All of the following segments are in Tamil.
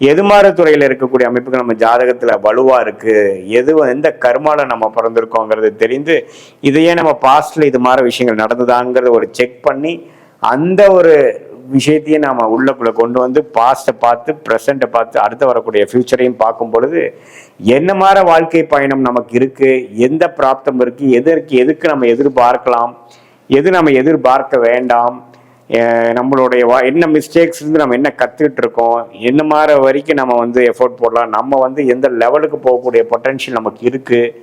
எதிர்மாற துறையில இருக்கக்கூடிய அமைப்புகள் நம்ம ஜாதகத்துல வலுவா இருக்கு, எந்த கர்மால நம்ம பிறந்திருக்கோங்கிறது தெரிந்து இதையே நம்ம பாஸ்ட்ல இது மாதிரி விஷயங்கள் நடந்ததாங்கிறத ஒரு செக் பண்ணி அந்த ஒரு விஷயத்தையும் நாம உள்ளக்குள்ள கொண்டு வந்து பாஸ்ட்டை பார்த்து ப்ரெசண்ட்டை பார்த்து அடுத்து வரக்கூடிய ஃபியூச்சரையும் பார்க்கும் பொழுது என்ன மாதிரி வாழ்க்கை பயணம் நமக்கு இருக்கு, எந்த பிராப்தம் இருக்கு, எதுக்கு நம்ம எதிர்பார்க்கலாம், எது நம்ம எதிர்பார்க்க வேண்டாம், நம்மளுடைய என்ன மிஸ்டேக்ஸ் இருந்து நம்ம என்ன கற்றுக்கிட்டு இருக்கோம், என்ன மாதிரி வரைக்கும் நம்ம வந்து எஃபோர்ட் போடலாம், நம்ம வந்து எந்த லெவலுக்கு போகக்கூடிய பொட்டென்ஷியல் நமக்கு இருக்குது,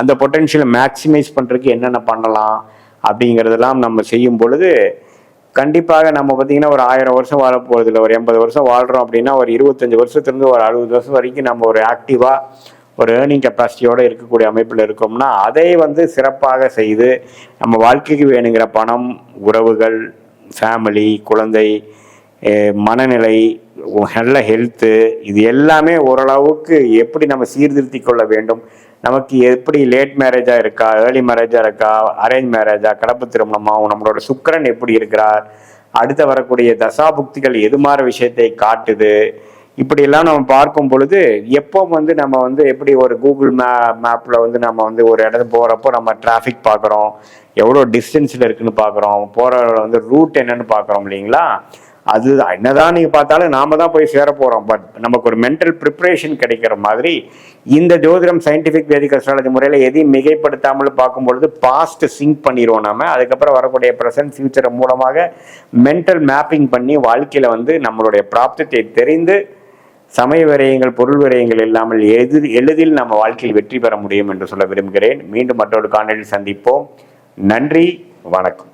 அந்த பொட்டென்ஷியலை மேக்சிமைஸ் பண்ணுறதுக்கு என்னென்ன பண்ணலாம் அப்படிங்கிறதெல்லாம் நம்ம செய்யும் பொழுது கண்டிப்பாக நம்ம பார்த்தீங்கன்னா ஒரு 1000 வருஷம் வாழ போகிறது இல்லை, ஒரு 80 வருஷம் வாழ்கிறோம் அப்படின்னா ஒரு 25 வருஷத்துலேருந்து ஒரு 60 வருஷம் வரைக்கும் நம்ம ஒரு ஆக்டிவாக ஒரு ஏர்னிங் கெப்பாசிட்டியோடு இருக்கக்கூடிய அமைப்பில் இருக்கோம்னா அதை வந்து சிறப்பாக செய்து நம்ம வாழ்க்கைக்கு வேணுங்கிற பணம், உறவுகள், ஃபேமிலி, குழந்தை, மனநிலை, நல்ல ஹெல்த்து, இது எல்லாமே ஓரளவுக்கு எப்படி நம்ம சீர்திருத்தி கொள்ள வேண்டும், நமக்கு எப்படி லேட் மேரேஜாக இருக்கா, ஏர்லி மேரேஜாக இருக்கா, அரேஞ்ச் மேரேஜா, கலப்பு திருமணமாகவும், நம்மளோட சுக்கிரன் எப்படி இருக்கிறார், அடுத்த வரக்கூடிய தசாபுக்திகள் எது மாதிரி விஷயத்தை காட்டுது, இப்படியெல்லாம் நம்ம பார்க்கும் பொழுது எப்போ வந்து நம்ம வந்து எப்படி ஒரு கூகுள் மேப்பில் வந்து நம்ம வந்து ஒரு இடத்துக்கு போகிறப்போ நம்ம டிராஃபிக் பார்க்குறோம், எவ்வளோ டிஸ்டன்ஸில் இருக்குன்னு பார்க்குறோம், போகிற வந்து ரூட் என்னன்னு பார்க்குறோம் இல்லைங்களா, அது என்னதான் நீங்கள் பார்த்தாலும் நாம தான் போய் சேர போகிறோம். பட் நமக்கு ஒரு மென்டல் ப்ரிப்ரேஷன் கிடைக்கிற மாதிரி இந்த ஜோதிடம் சயின்டிஃபிக் வேதிக் அஸ்ட்ராலஜி முறையில் எதையும் மிகைப்படுத்தாமல் பார்க்கும்பொழுது பாஸ்ட் சிங்க் பண்ணிடுவோம் நம்ம. அதுக்கப்புறம் வரக்கூடிய ப்ரெசன்ட் ஃபியூச்சரை மூலமாக மென்டல் மேப்பிங் பண்ணி வாழ்க்கையில் வந்து நம்மளுடைய பிராப்தத்தை தெரிந்து சமய விரயங்கள், பொருள் விரயங்கள் இல்லாமல் எளிதில் நம்ம வாழ்க்கையில் வெற்றி பெற முடியும் என்று சொல்ல விரும்புகிறேன். மீண்டும் மற்றொரு காணொலியில் சந்திப்போம். நன்றி, வணக்கம்.